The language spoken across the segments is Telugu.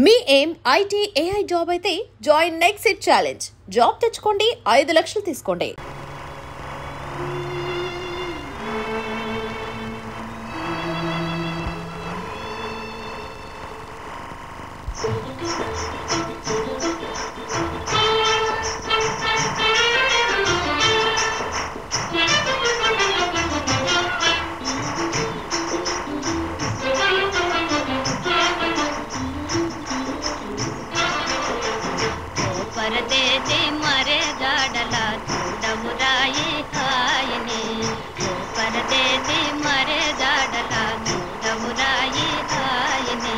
మీ ఏం ఐటీ ఏఐ జాబ్ అయితే join next it challenge. Job తెచ్చుకోండి, 5 లక్షలు తీసుకోండి. परदेसी मरे गाडला చూడవురాయి హాయని परदेसी मरे गाडला చూడవురాయి హాయని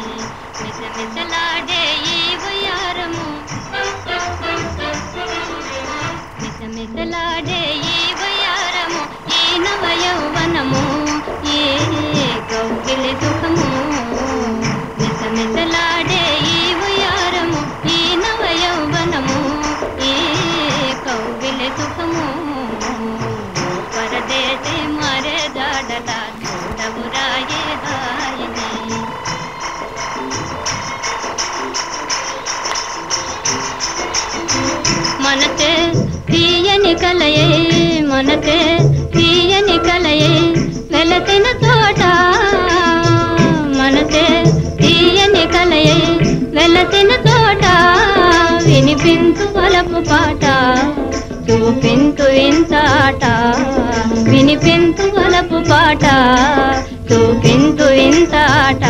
మిసమిసలాడే ఈ వయారము మిసమిసలాడే ఈ వయారము ఈ నవ యౌవనము ఈ కౌగిలి సుఖము మిసమిసలాడే ఈ వయారము ఈ నవ యౌవనము ఈ కౌగిలి సుఖము పరదేశి మరే దాడలా చూడవురాయి హాయని మనసే తీయని కలయే మనసే తీయని కలయే వెలసిన తోట మనసే తీయని కలయే వెలసిన తోట వినిపించు వలపు పాట చూపించు ఇంతాట వినిపించు వలపు పాట చూపించు ఇంతాట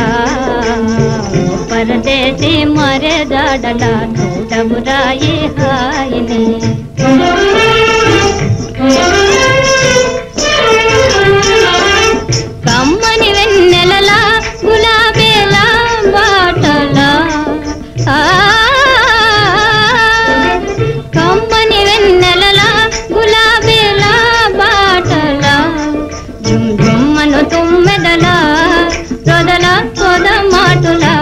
పరదేశి మరే దాడలా చూడవురాయి హాయని కమ్మని వెన్నెలలా గులాబీలా బాటలా కమ్మని వెన్నెలలా గులాబీలా బాటలా జుమ్ జుమ్మను తుమ్మెదలా రొదల పొద మాటులా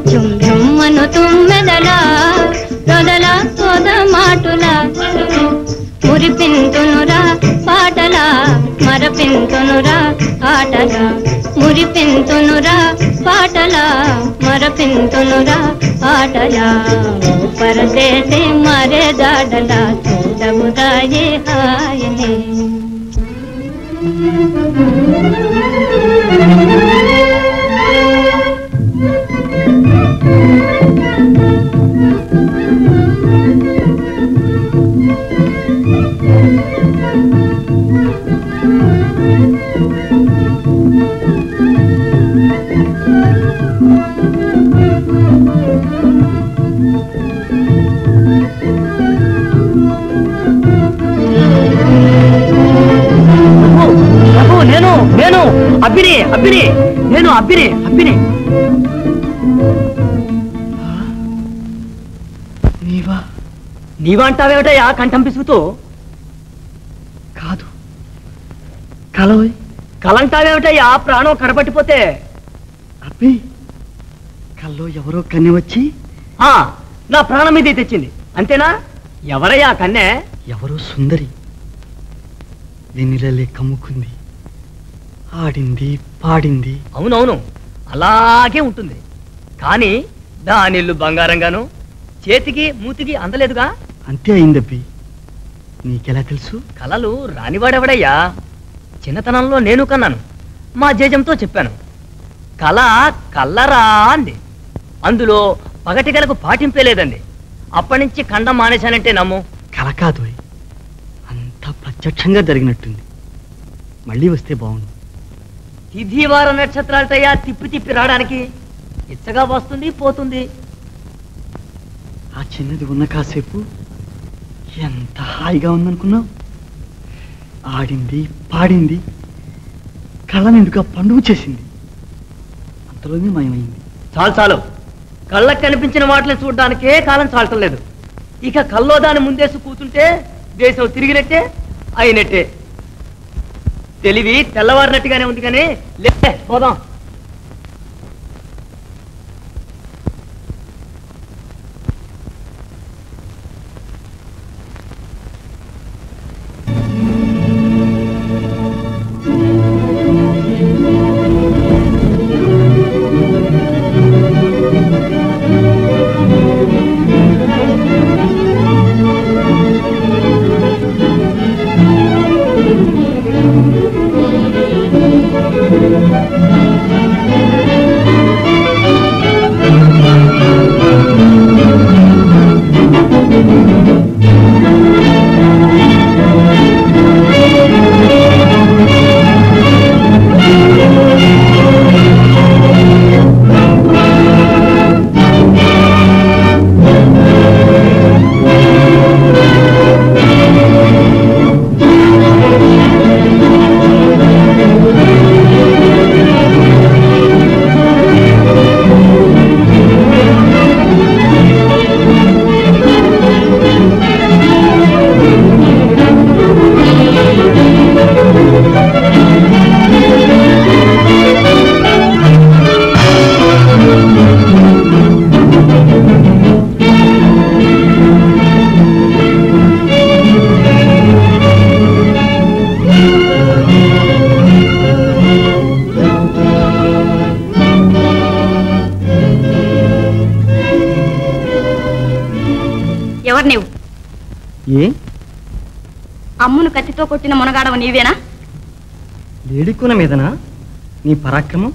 జుమ్ జుమ్మను తుమ్మెదలా రొదల పొద మాటులా మురిపింతునురా పాటలా మరపింతునురా ఆటలా మురిపింతునురా పాటలా మరపింతునురా ఆటలా పరదేశి మరే దాడలా చూడవురాయి హాయని అబ్బిని నీవా అంటావేమిటయా కంఠం పిసుకుతూ? కాదు కలంటావేమిటయ్యా ప్రాణం కడపట్టిపోతే? అబ్బి కల్లో ఎవరో కన్నె వచ్చి నా ప్రాణం మీదే తెచ్చింది అంతేనా? ఎవరయ్యా కన్నె? ఎవరో సుందరి వెన్నెలలే కమ్ముకుంది, ఆడింది పాడింది. అవునవును అలాగే ఉంటుంది, కానీ దానిల్లు బంగారంగాను చేతికి మూతికి అందలేదుగా. అంతే అయిందబ్బి. నీకెలా తెలుసు? కలలు రానివాడెవడయ్యా? చిన్నతనంలో నేను కన్నాను, మా జేజంతో చెప్పాను. కళ కల్లరా అంది, అందులో పగటి కలకు పాటింపే లేదండి. అప్పటి నుంచి ఖండం మానేశానంటే నమ్ము. కళ కాదు, అంతా ప్రత్యక్షంగా జరిగినట్టుంది. మళ్ళీ వస్తే బాగుండు. తిథివార నక్షత్రాలతయ్యా తిప్పి తిప్పి రావడానికి. ఇచ్చగా వస్తుంది పోతుంది. ఆ చిన్నది ఉన్న కాసేపు ఎంత హాయిగా ఉందనుకున్నావు. ఆడింది పాడింది, కళ్ళనెందుకు పండుగ చేసింది, అంతలోనే మాయమైంది. చాలు కళ్ళకు కనిపించిన వాటిని చూడడానికే కాలం చాలటం లేదు. ఇక కల్లో దాన్ని ముందేసి కూతుంటే దేశం తిరిగినట్టే అయినట్టే. తెలివి తెల్లవారినట్టుగానే ఉంది, కానీ లే పోదాం. ఎవరు నీవు? ఏ అమ్మును కత్తితో కొట్టిన మునగాడవ నీవేనా? లేడికున మీదనా నీ పరాక్రమం?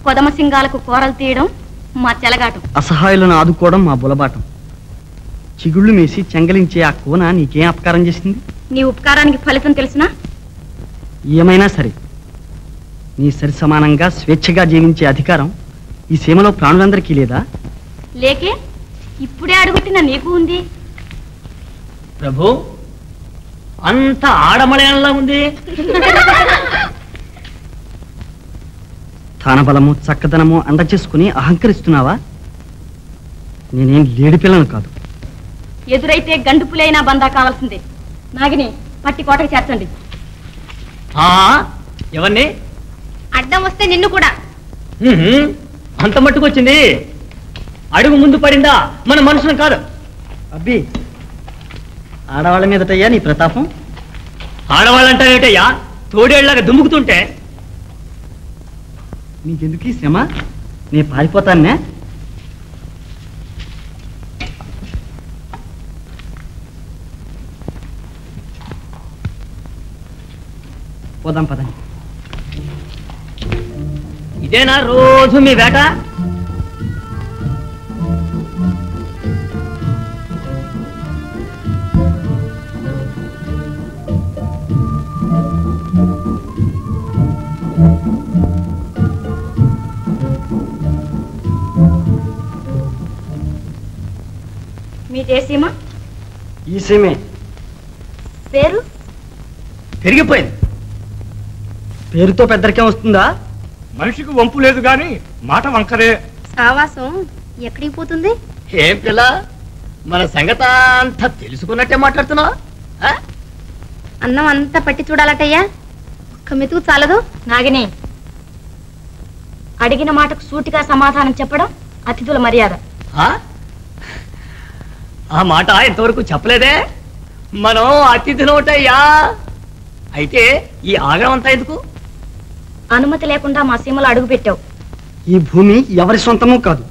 కొదమ సింగాలకు కూరలు తీయడం మా చెలగాటం. అసహాయులను ఆదుకోవడం మా బులబాటం. చిగుళ్ళు మేసి చెంగలించే ఆ కోన నీకేం అపకారం చేసింది? నీ ఉపకారానికి ఫలితం తెలిసినా? ఏమైనా సరే నీ సరి సమానంగా స్వేచ్ఛగా జీవించే అధికారం ఈ సీమలో ప్రాణులందరికీ లేదా? లేకే, ఇప్పుడే అడుగుతున్న నీకు ఉంది. ప్రభు, అంత ఆడమలయంలా ఉంది. స్థానబలము చక్కదనము అందచేసుకుని అహంకరిస్తున్నావా? నేనేం లేడి పిల్లను కాదు. ఎదురైతే గండు పులైనా బందా కావాల్సిందే. నాగిని పట్టి కోటకు చేర్చండి. ఎవరిని? అడ్డం వస్తే నిన్ను కూడా. అంత మట్టుకొచ్చింది. అడుగు ముందు పడిందా మన మనుషులం కాదు. అబ్బి, ఆడవాళ్ళ మీదటయ్యా నీ ప్రతాపం? ఆడవాళ్ళంటా ఏటయ్యా, తోడేళ్లాగా దుమ్ముకుతుంటే. నీకెందుకు ఈ శ్రమ? నేను పారిపోతానే. పోదాం పదండి. ఇదేనా రోజు మీ వేట? మీ దేశీమా? ఈ సీమే. పేరు? పెరిగిపోయింది. పేరుతో పెద్దరికేం వస్తుందా? మనిషికి వంపు లేదు గాని మాట వంకరే. సావాసం ఎక్కడికి పోతుంది? ఏం పిల్ల, మన సంగత అంతా తెలుసుకున్నట్టే మాట్లాడుతున్నావు. అన్నం అంతా పట్టి చూడాలటయ్యా, ఒక్క మెతుకు చాలదు. నాగిని, అడిగిన మాటకు సూటిగా సమాధానం చెప్పడం అతిథుల మర్యాద. ఆ మాట ఇంతవరకు చెప్పలేదే. మనం అతిథులవుతాయ్యా. అయితే ఈ ఆగ్రహం అంతా ఎందుకు? అనుమతి లేకుండా మా సీమలో అడుగు పెట్టావు. ఈ భూమి ఎవరి సొంతమూ కాదు.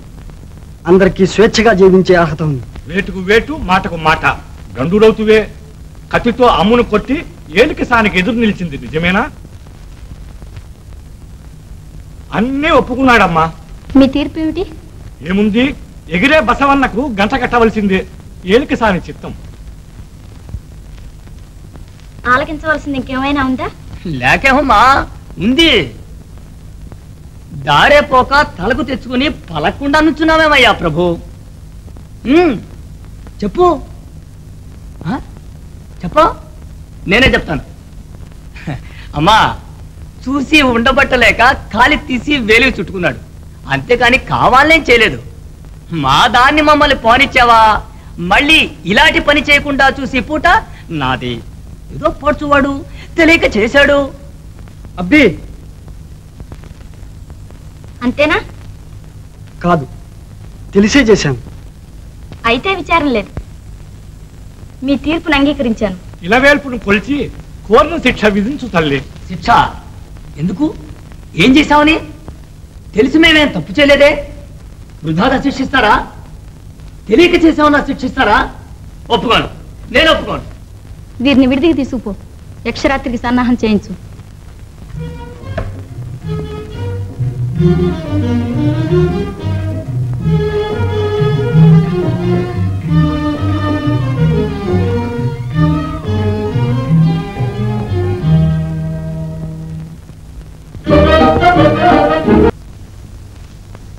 అందరికీ స్వేచ్ఛగా జీవించే అర్హత ఉంది. వేటుకు వేటు మాటకు మాట. గండుడవుతువే. కత్తితో అమ్మును కొట్టి ఏలికి సానికి ఎదురు నిలిచింది నిజమేనా? అన్నీ ఒప్పుకున్నాడమ్మా. మీ తీర్పు ఏమిటి? ఏముంది, ఎగిరే బసవన్నకు గంట కట్టవలసిందే. ఏలికి సాని చిత్తం. ఆలకించవలసింది ఇంకేమైనా ఉందా? లేకేమమ్మా, ఉంది. దారే పోక తలకు తెచ్చుకుని పలకుండా నుంచున్నామేమయ్యా ప్రభు. చెప్పు, చెప్పు, నేనే చెప్తాను. అమ్మా, చూసి ఉండబట్టలేక కాలి తీసి వేలికి చుట్టుకున్నాడు. అంతేకాని కావాలనేం చేయలేదు. మా దాన్ని మమ్మల్ని పోనిచ్చావా? మళ్ళీ ఇలాంటి పని చేయకుండా చూసి పూట నాది. ఏదో పడుచువాడు తెలియక చేశాడు. అబ్బి, అంతేనా? కాదు, తెలిసే చేశాను. అయితే విచారం లేదు. మీ తీర్పును అంగీకరించాను. ఇలవేల్పును కొలిచి కోరిన శిక్ష విధించు తల్లి. శిక్ష ఎందుకు? ఏం చేశావని? తెలిసి మేమేం తప్పు చేయలేదే. వృధాగా శిక్షిస్తారా? తెలియక చేసామన్నా శిక్షిస్తారా? ఒప్పుకోను, నేను ఒప్పుకోను. వీరిని విడిదికి తీసుకుపో. యక్షరాత్రికి సన్నాహం చేయించు.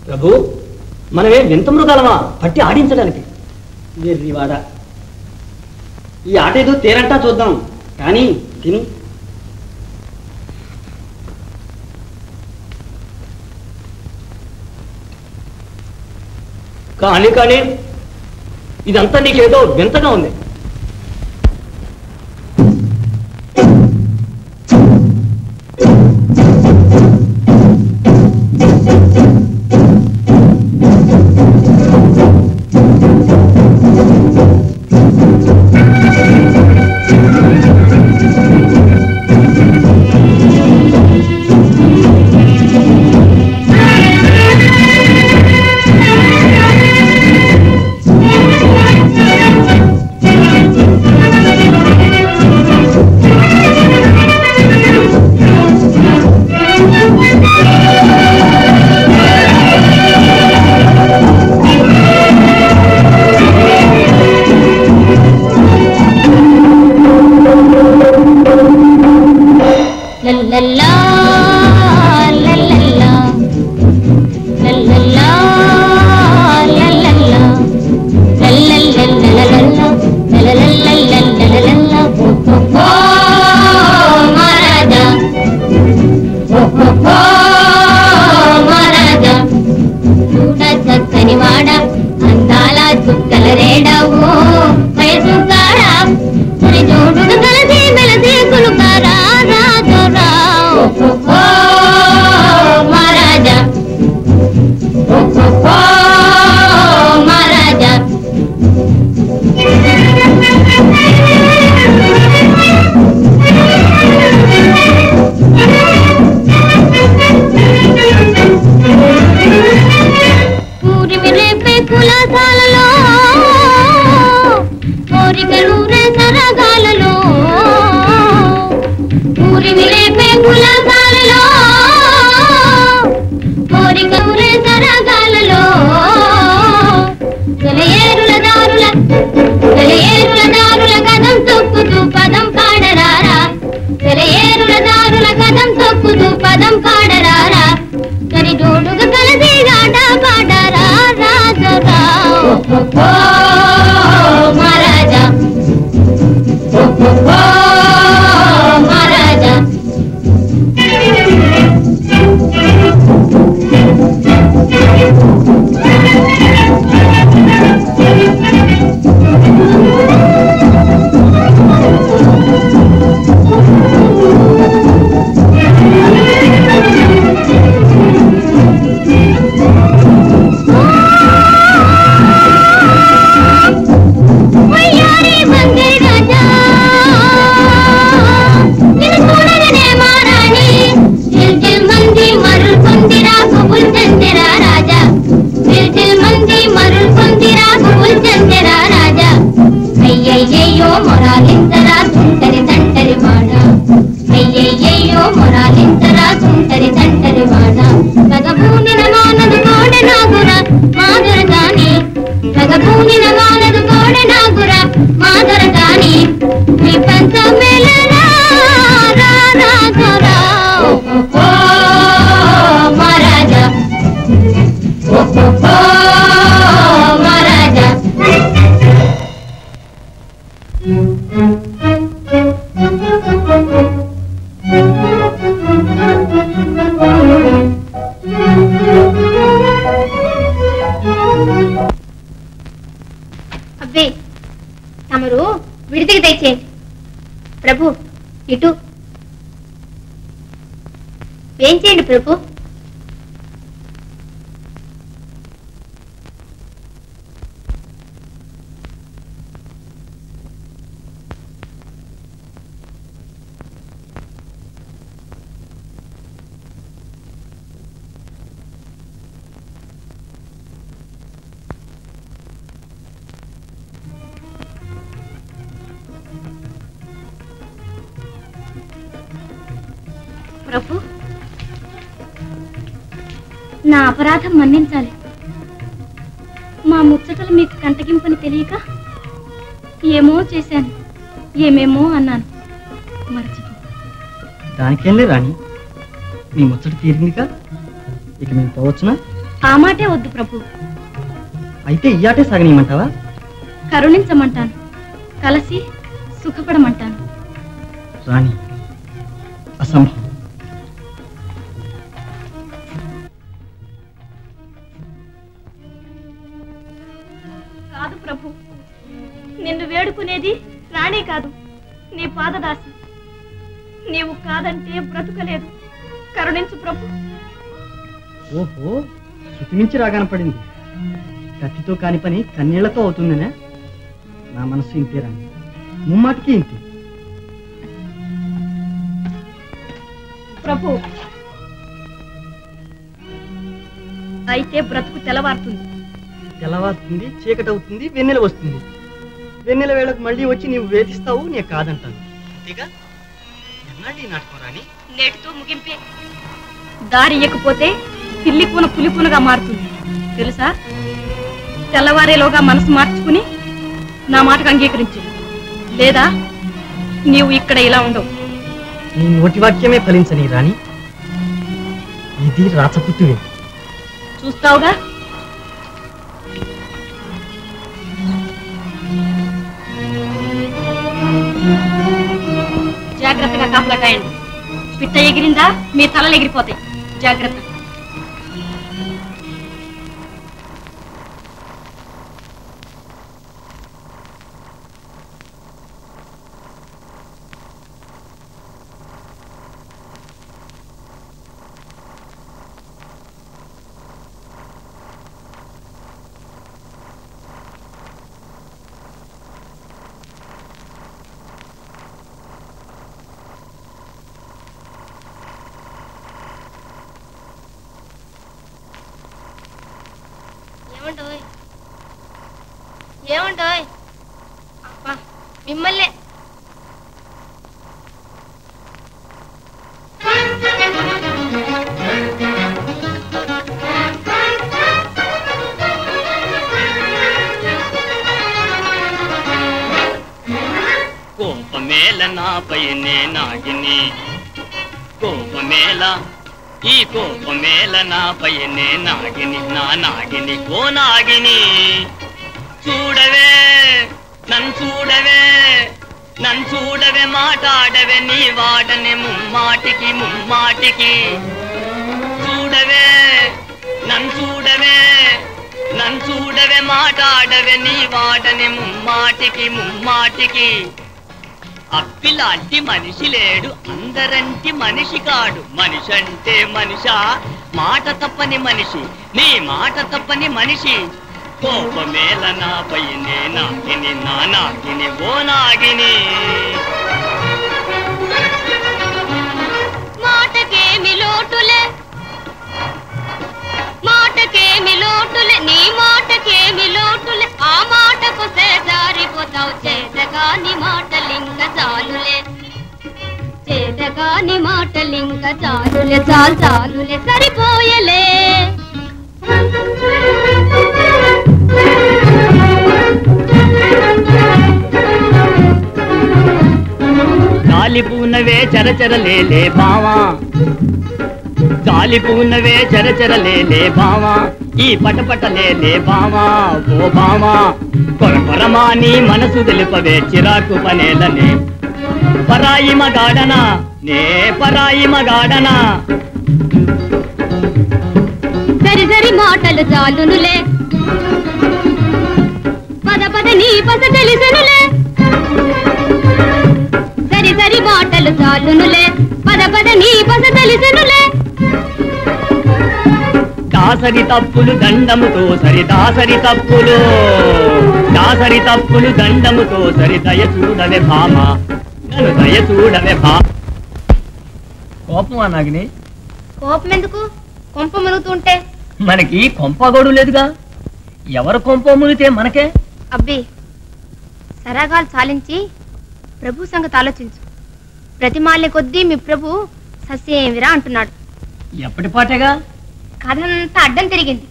ప్రభు, మనమే వింత మృగాలమా పట్టి ఆడించడానికి? వెర్రివాడ, ఈ ఆట ఏదో తేరంటా చూద్దాం. కానీ తిని కానీ కానీ ఇదంతా నీకేదో వింతగా ఉంది. చుక్కల రేడవో వయసు కాడా సరి జోడుగా కలిసి మెలసి కులుకారా రాజోరా ఓ మహారాజా ఓ మహారాజా పూరిమి రేపే కులసాలలో కోరికలు రే సరగాలలో పూరిమి రేపే కులసాలలో కోరికలు రే సరగాలలో సెలయేరుల దారుల కదం తొక్కుతూ పదం పాడరారా సెలయేరుల దారుల కదం తొక్కుతూ పదం పాడరారా సరి జోడుగా కలిసి ఆట పాడరా రాజరా ఓ మహారాజా ఓ మహారాజా అయ్యయ్యో మొరాలింతరా తుంటరి తంటరి వాడ అయ్యయ్యో మొరాలింతరా తుంటరి తంటరి వాడ సగభూనిన మానదు కోడె నాగుర మాధుర కాని సగభూనిన మానదు కోడె నాగుర మాధుర కాని మీ పంచ మేళరా రాజరా ఓ మహారాజా ఓ మహారాజా అబ్బే తమరు విడిదికి తెచ్చేయండి ప్రభు ఇటు ఏం చేయండి ప్రభు ప్రభు నా అపరాధం మన్నించాలి మా ముచ్చటలు మీకు కంటగింపని తెలియక ఏమో చేశాను ఏమేమో అన్నాను మర్చిపో దానికేంలే రాణి నీ ముచ్చట తీరిందిగా ఇక మేము పోవచ్చునా ఆ మాటే వద్దు ప్రభు అయితే ఈ ఆటే సాగనీయమంటావా కరుణించమంటాను కలిసి సుఖపడమంటాను రాణి అసంభవం కాదు ప్రభు నిన్ను వేడుకునేది రాణే కాదు నీ పాదదాసి నీవు కాదంటే బ్రతుకలేదు కరుణించు ప్రభు ఓహో శృతిమించి రాగానపడింది కత్తితో కాని పని కన్నీళ్లతో అవుతుందనే నా మనసు ఇంతే రాణి ముమ్మాటికి ఇంతే ప్రభు అయితే బ్రతుకు తెల్లవారుతుంది తెల్లవారుతుంది చీకటి అవుతుంది వెన్నెల వస్తుంది వెన్నెల వేళకు మళ్ళీ వచ్చి నీవు వేధిస్తావు నే కాదంటాను అంతేగా ఎన్నాళ్ళు ఈ నాటకం రాణి నేటితో ముగింపే దారి ఇయ్యకపోతే పిల్లి కూన పులి కూనగా మారుతుంది తెలుసా తెల్లవారేలోగా మనసు మార్చుకుని నా మాటకు అంగీకరించు లేదా నీవు ఇక్కడ ఇలా ఉండవు నీ నోటి వాక్యమే ఫలించని రాణి ఇది రాచపుత్తువే చూస్తావుగా జాగ్రత్తగా కాపలా కాయండి పిట్ట ఎగిరిందా మీ తలలు ఎగిరిపోతాయి జాగ్రత్త ఏమండోయ్ ఏమండోయ్ అబ్బా మిమ్మల్నే కోపమేల నాపై నాగిని కోపమేల ఈ కోపమేల నాపై నాగిని నా నాగిని ఓ నాగిని చూడవే నన్ను చూడవే మాట్లాడవే నీ వాడనే ముమ్మాటికి చూడవే నన్ను చూడవే మాట్లాడవే నీ వాడనే ముమ్మాటికి అప్పిలాంటి మనిషి లేడు అందరంటి మనిషి కాడు మనిషి అంటే మనిషా మాట తప్పని మనిషి నీ మాట తప్పని మనిషి కోపమేల నాపై నాగిని నా నాగిని ఓ నాగిని మాటకేమి లోటులే నీ మాటకేమి లోటులే ఆ మాటకు జారిపోతావు చేతగాని మాటలింక చాలులే చాలులే సరిపోయలే గాలిపూనవే చరచరలేలే బావా గాలిపూనవే చరచరలేలే బావా ఈ పటపటలేలే బావా ఓ బావా కొరకొరమా నీ మనసు తెలుపవే చిరాకు పనేలనే పరాయి మగాడనా సరి మాటలు చాలునులే పద నీ పస తెలిసెనులే సరి మాటలు చాలునులే పద నీ పస తెలిసెనులే దాసరి తప్పులు దండముతో సరి దాసరి తప్పులు దండముతో సరి దయ చూడవే భామ నన్ను దయ చూడవే భామ కోపం నాగిని కోపం ఎందుకు కొంప మునుగుతుంటే మనకి కొంపగోడు లేదుగా ఎవరు కొంప మునిగితే మనకే అబ్బి సరాగాలు చాలించి ప్రభు సంగతి ఆలోచించు ప్రతిమాల్ని కొద్దీ మీ ప్రభు సస్యేమిరా అంటున్నాడు ఎప్పటి పాటేగా కథంతా అడ్డం తిరిగింది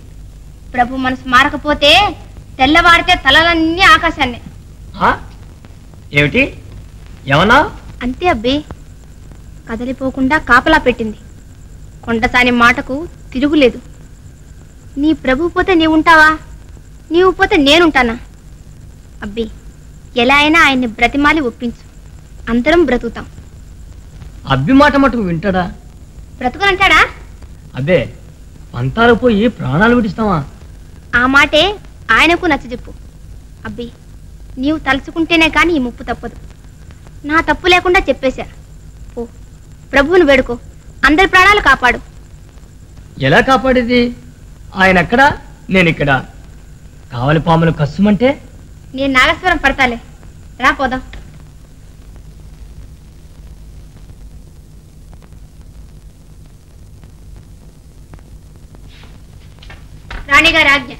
ప్రభు మనసు మారకపోతే తెల్లవారితే తలలన్నీ ఆకాశాన్ని ఏమిటి ఏమన్నా అంతే అబ్బి కదలిపోకుండా కాపలా పెట్టింది కొండసాని మాటకు తిరుగులేదు నీ ప్రభు పోతే నీవుంటావా నీవు పోతే నేనుంటానా అబ్బి ఎలా అయినా ఆయన్ని బ్రతిమాలి ఒప్పించు అందరం బ్రతుకుతాం అబ్బి మాట మటుకు వింటాడా బ్రతుకునంటాడా అబ్బే పంతాలు పోయి ప్రాణాలు విడిస్తావా ఆ మాటే ఆయనకు నచ్చజెప్పు అబ్బి నీవు తలుచుకుంటేనే కానీ ఈ ముప్పు తప్పదు నా తప్పు లేకుండా చెప్పేశా పో ప్రభువును వేడుకో అందరి ప్రాణాలు కాపాడు ఎలా కాపాడేది ఆయన ఎక్కడా నేనిక్కడ కావలి పాములు కస్సుమంటే నేను నాగస్వరం పడతాలే రా పోదాం రాణిగారి ఆజ్ఞ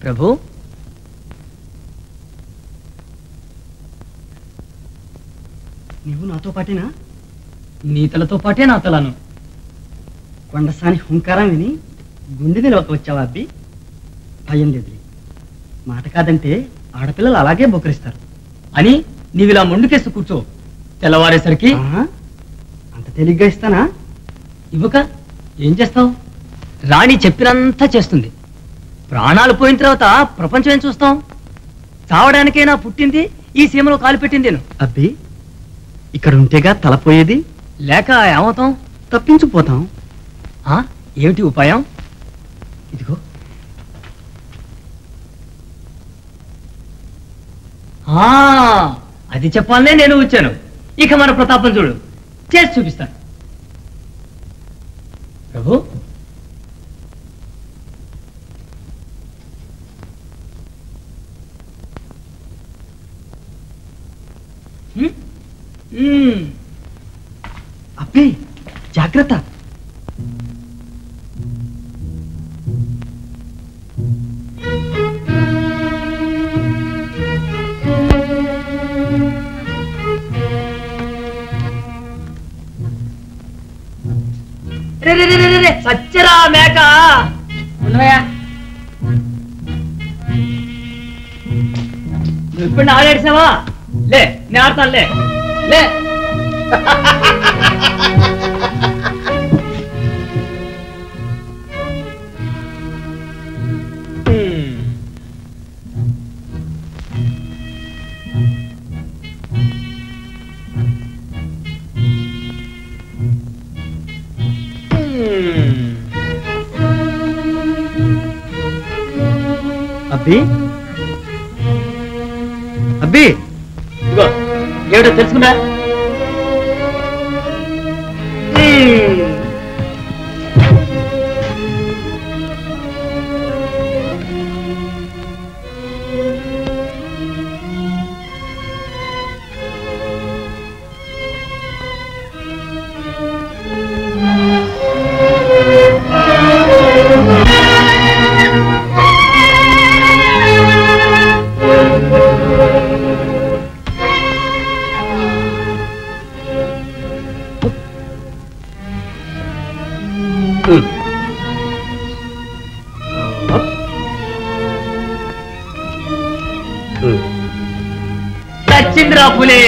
ప్రభు నువ్వు నాతో పాటేనా నీ తలతో పాటే నా తలను కొండసాని హుంకారం విని గుండె నిలవక వచ్చావా అబ్బి భయం లేదులే మాట కాదంటే ఆడపిల్లలు అలాగే బొకరిస్తారు అని నీవిలా మొండుకేస్తూ కూర్చో తెల్లవారేసరికి అంత తేలిగ్గా ఇస్తానా ఇవ్వక ఏం చేస్తావు రాణి చెప్పినంతా చేస్తుంది ప్రాణాలు పోయిన తర్వాత ప్రపంచం ఏం చూస్తాం చావడానికైనా పుట్టింది ఈ సీమలో కాలు పెట్టింది నేను అబ్బి ఇక్కడ ఉంటేగా తలపోయేది లేక ఏమవుతాం తప్పించుకుపోతాం ఏమిటి ఉపాయం ఇదిగో అది చెప్పాలనే నేను వచ్చాను ఇక మన ప్రతాపం చూడు చేసి చూపిస్తాను ప్రభు అబ్బే జాగ్రత్త. సచ్చరా మేక ఉన్నాయా? నువ్వు ఇప్పుడు ఆడేసావా? లే నేను ఆడతాను. లే లే అబ్బి అబ్బి ఇదిగో ఏమిటో తెలుసుకున్నా? సచ్చింద్రా పులే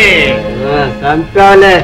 సంపాలే.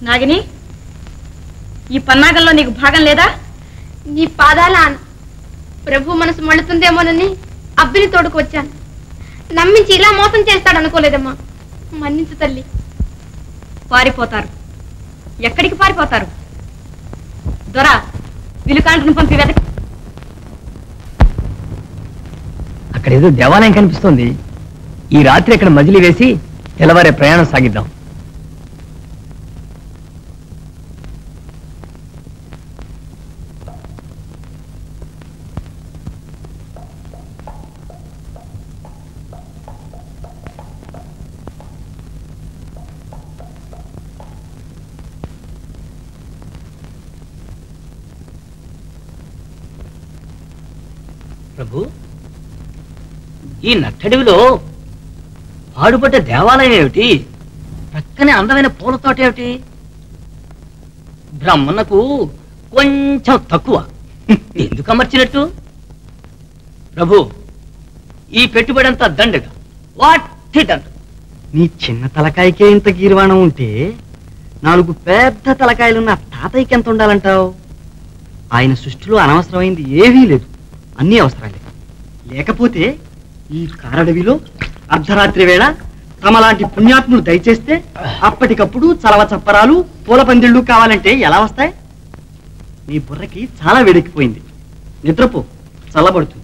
నాగిని, ఈ పన్నాగంలో నీకు భాగం లేదా? నీ పాదాల ప్రభు మనసు మళ్ళుతుందేమోనని అబ్బిని తోడుకు వచ్చాను. నమ్మించి ఇలా మోసం చేస్తాడు అనుకోలేదమ్మా. మన్నించు తల్లి. పారిపోతారు. ఎక్కడికి పారిపోతారు? దొర విలుకాంటను పంపి వెతక. అక్కడేదో దేవాలయం కనిపిస్తోంది. ఈ రాత్రి ఇక్కడ మజిలీ వేసి తెల్లవారే ప్రయాణం సాగిద్దాం. ప్రభు, ఈ నట్టడివిలో పాడుపడ్డ దేవాలయం ఏమిటి? ప్రక్కనే అందమైన పూల తోట ఏమిటి? బ్రహ్మణకు కొంచెం తక్కువ. ఎందుకు అమర్చినట్టు? ప్రభు, ఈ పెట్టుబడి అంతా దండగా వాటిదంట. నీ చిన్న తలకాయకే ఇంత గీర్వాణం ఉంటే 4 పెద్ద తలకాయలున్న తాతయ్యకి ఎంత ఉండాలంటావు? ఆయన సృష్టిలో అనవసరమైంది ఏవీ లేదు, అన్నీ అవసరాలే. లేకపోతే ఈ కారడవిలో అర్ధరాత్రి వేళ తమలాంటి పుణ్యాత్ములు దయచేస్తే అప్పటికప్పుడు చలవ చప్పరాలు పూల పందిళ్ళు కావాలంటే ఎలా వస్తాయి? నీ బుర్రకి చాలా వేడెక్కిపోయింది. నిద్రపో, చల్లబడుతుంది.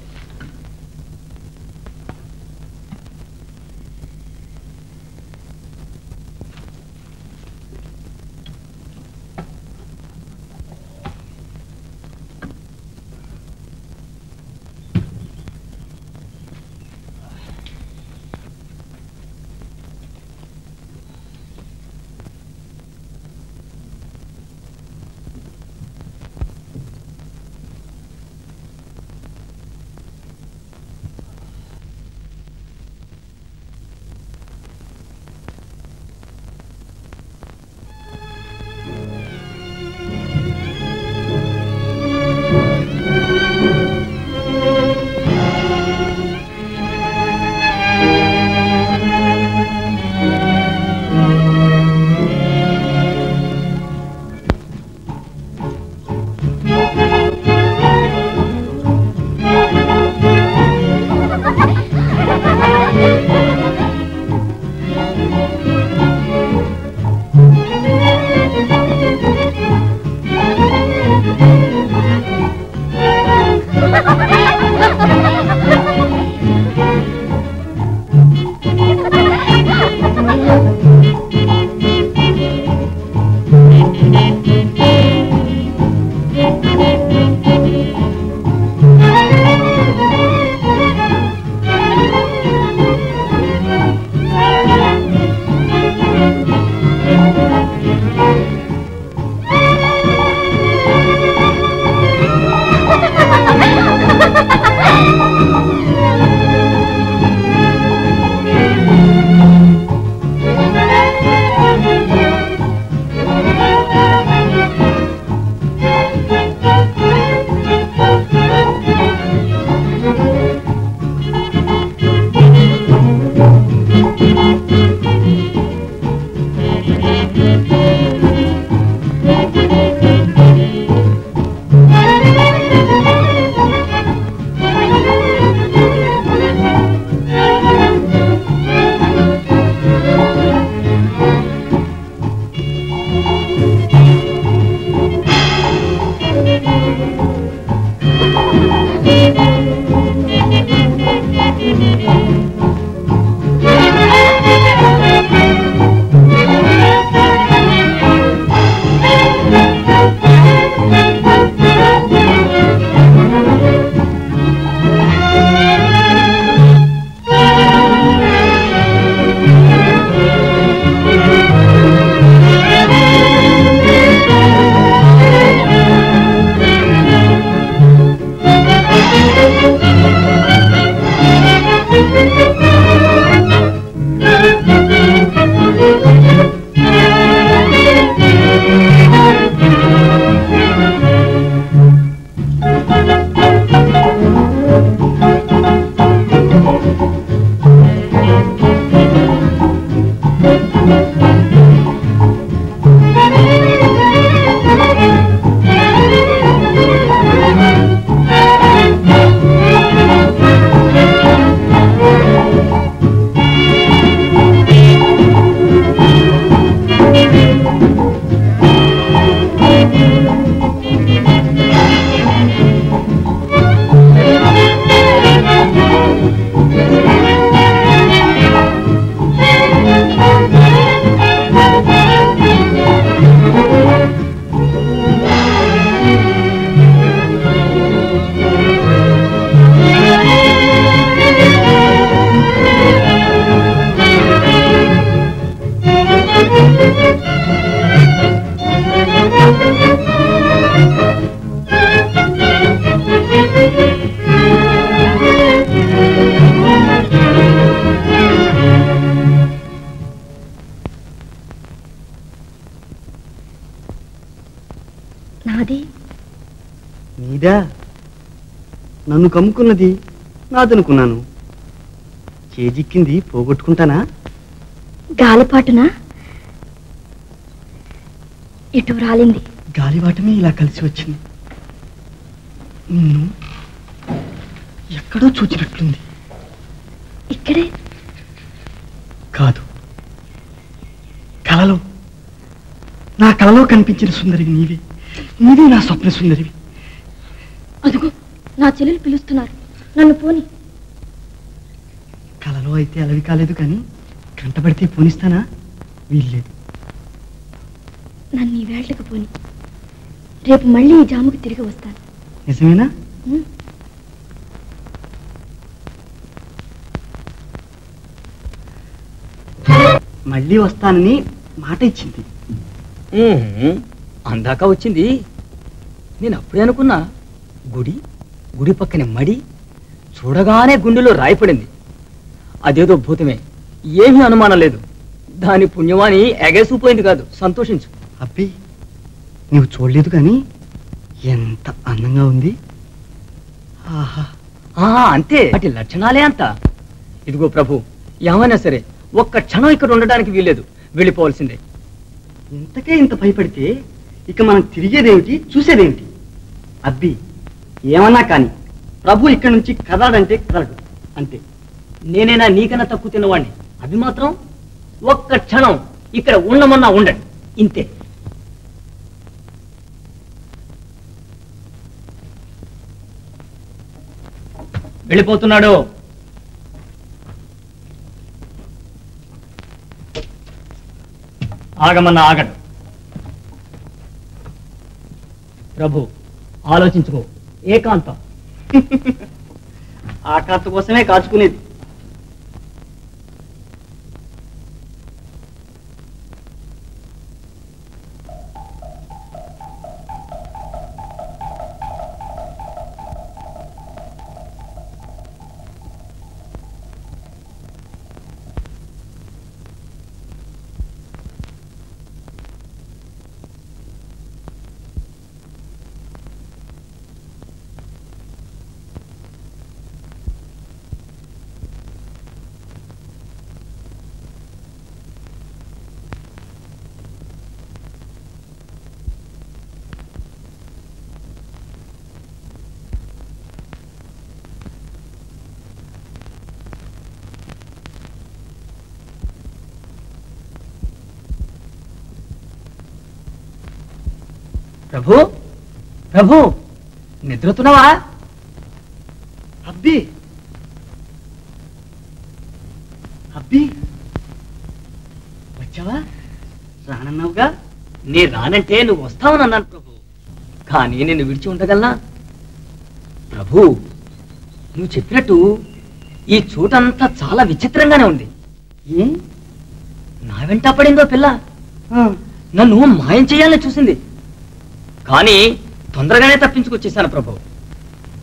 నాది. నీదా? నన్ను కమ్ముకున్నది నాదనుకున్నాను. చేజిక్కింది పోగొట్టుకుంటానా? గాలిపాటున ఇటు రాలింది. గాలివాటమే ఇలా కలిసి వచ్చింది. నిన్ను ఎక్కడో చూచినట్లుంది. ఇక్కడే కాదు, కలలో, నా కలలో కనిపించిన సుందరివి నీవే. నీవే నా స్వప్న సుందరివి. అదిగో నా చెల్లెలు పిలుస్తున్నారు, నన్ను పోని. కలలో అయితే అలవి కాలేదు, కానీ కంటపడితే పోనిస్తానా? వీల్లేదు. నన్ను ఈ వేళకు పోని. రేపు మళ్ళీ ఈ జాముకు తిరిగి వస్తాను. నిజమేనా? మళ్ళీ వస్తానని మాట ఇచ్చింది. అందాక వచ్చింది. నేను అప్పుడే అనుకున్నా, గుడి పక్కనే మడి, చూడగానే గుండెలో రాయపడింది. అదేదో భూతమే, ఏమీ అనుమానం లేదు. దాని పుణ్యమాని ఎగేసిపోయింది కాదు, సంతోషించు. అబ్బి, నీవు చూడలేదు కానీ ఎంత అందంగా ఉంది. ఆహా, అంతే, వాటి లక్షణాలే అంత. ఇదిగో ప్రభు, ఏమైనా సరే ఒక్క క్షణం ఇక్కడ ఉండడానికి వీల్లేదు, వెళ్ళిపోవాల్సిందే. ఇంతకే ఇంత భయపడితే ఇక మనం తిరిగేదేమిటి, చూసేదేమిటి? అబ్బి, ఏమన్నా కానీ ప్రభు ఇక్కడి నుంచి కదలడంటే కదలడు, అంతే. నేనైనా నీకన్నా తక్కువ తిన్నవాడిని. అవి మాత్రం ఒక్క క్షణం ఇక్కడ ఉండమన్నా ఉండండి, ఇంతే. వెళ్ళిపోతున్నాడు. ఆగమన్నా ఆగడు. ప్రభు, ఆలోచించుకో. ఏకాంతం. ఆకాంత కోసమే కాచుకునేది. ప్రభు, ప్రభు, నిద్రతున్నావా? అబ్బి, అబ్బి, వచ్చావా? రానన్నావుగా. నీ రానంటే నువ్వు వస్తావని అన్నాను ప్రభు, కానీ నిన్ను విడిచి ఉండగలనా? ప్రభు, నువ్వు చెప్పినట్టు ఈ చోటంతా చాలా విచిత్రంగానే ఉంది. నా వెంట పడిందో పిల్ల, నన్ను మాయం చేయాలని చూసింది, కానీ తొందరగానే తప్పించుకొచ్చేసాను ప్రభు.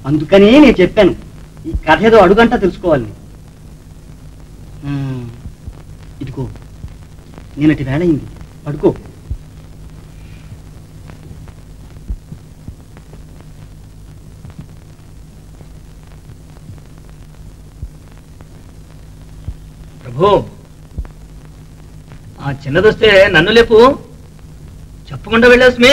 అందుకనే నేను చెప్పాను, ఈ కథ ఏదో అడుగంటా తెలుసుకోవాలని. ఇదిగో, నేనటి వేళయింది, పడుకో. ప్రభు, ఆ చిన్నదొస్తే నన్ను లేపు, చెప్పకుండా వెళ్ళేస్మే.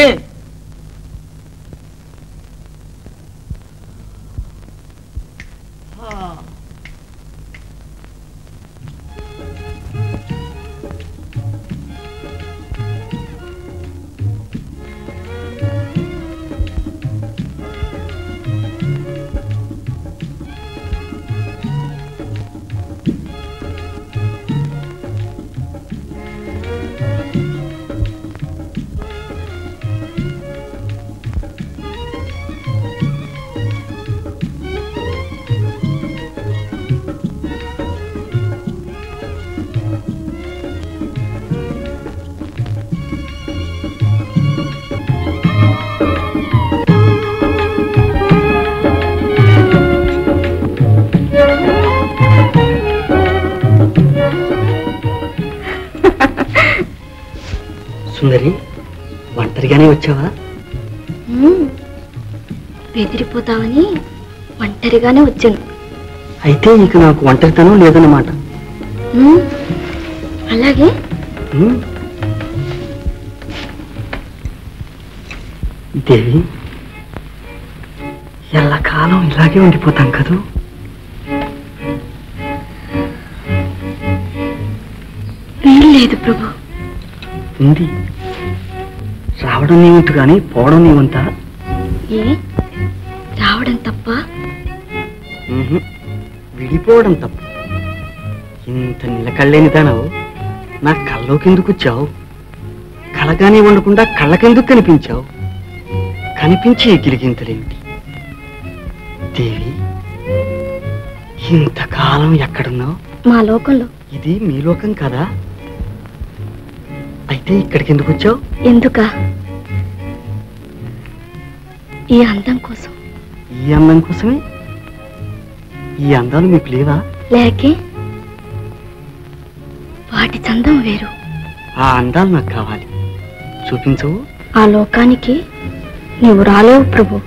సుందరి, ఒంటరిగానే వచ్చావా? బెదిరిపోతావని ఒంటరిగానే వచ్చాను. అయితే ఇక నాకు ఒంటరితనం లేదన్నమాట. అలాగే దేవి, ఎల్లకాలం ఇలాగే ఉండిపోతాం కదూ? లేదు ప్రభు. ఉంది. రావడం నీ వంతు కానీ పోవడం నీ వంతా? ఏ రావడం తప్ప? విడిపోవడం తప్ప. ఇంత నిలకళ్ళేని దానవు నా కల్లోకెందుకు వచ్చావు? కలగానే ఉండకుండా కళ్ళకెందుకు కనిపించావు? కనిపించి గిలిగింతలేమిటి? దేవి, ఇంతకాలం ఎక్కడున్నావు? మా లోకంలో. ఇది మీ లోకం కదా? అయితే ఇక్కడికి ఎందుకు వచ్చావు? ఎందుక? ఈ అందం కోసం. ఈ అందం కోసమే? ఈ అందాలు మీకు లేవా? లేకే, వాటి చందం వేరు. ఆ అందాలు నాకు కావాలి, చూపించవు? ఆ లోకానికి నీవు రాలేవు ప్రభు.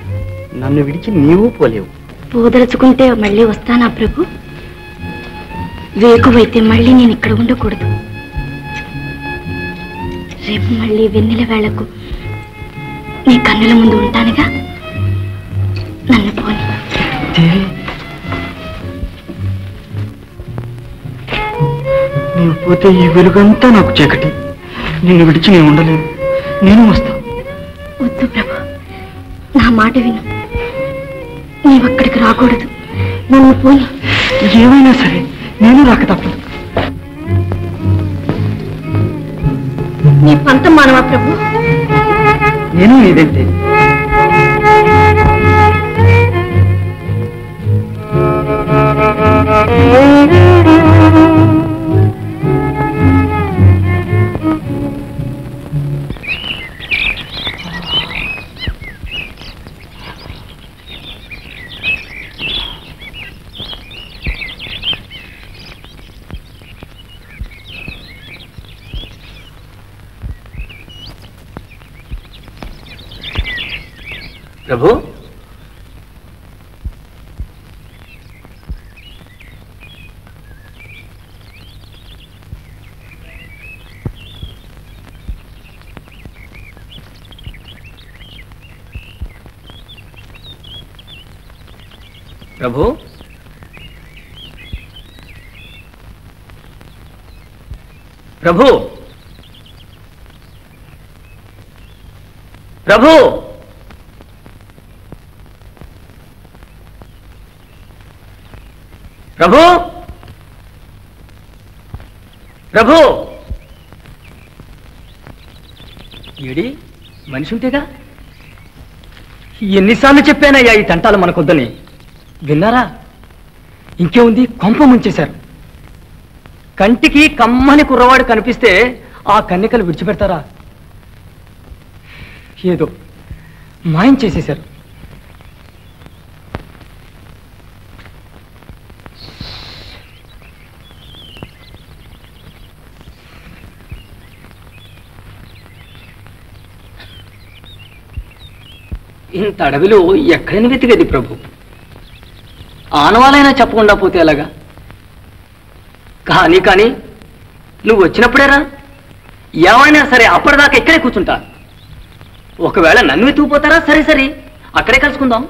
నన్ను విడిచి నీవు పోలేవు. పోదలుచుకుంటే మళ్ళీ వస్తానా ప్రభు? వేకువైతే మళ్ళీ నేను ఇక్కడ ఉండకూడదు. రేపు మళ్ళీ వెన్నెల వేళకు నీ కన్నుల ముందు ఉంటానుగా. నన్ను పోని. నీవు పోతే ఈ వెలుగంతా నాకు చీకటి. నిన్ను విడిచి నేను ఉండలేను. నేను వస్తా. వద్దు ప్రభు, నా మాట విను. నీవక్కడికి రాకూడదు. నన్ను పోయి. ఏమైనా సరే నేను రాక తప్పదు. నీ పంతం మానవా ప్రభు? నేను నీదంతే. ప్రభు, ప్రభు, ప్రభు, ప్రభు, ప్రభు, ప్రభు. ఏడి మనిషి ఉంటేగా? ఎన్నిసార్లు చెప్పానయ్యా ఈ తంటాలు మనకొద్దని? విన్నారా? ఇంకేముంది, కొంప ముంచేశారు. కంటికి కమ్మని కుర్రవాడు కనిపిస్తే ఆ కన్నికలు విడిచిపెడతారా? ఏదో మాయం చేసేశారు. ఇంత అడవిలో ఎక్కడైనా వెతికేది ప్రభు? ఆనవాలైనా చెప్పకుండా పోతే ఎలాగా? కానీ నువ్వు వచ్చినప్పుడేరా. ఏమైనా సరే అప్పటిదాకా ఇక్కడే కూర్చుంటా. ఒకవేళ నన్ను వెతుకుపోతారా? సరే అక్కడే కలుసుకుందాం.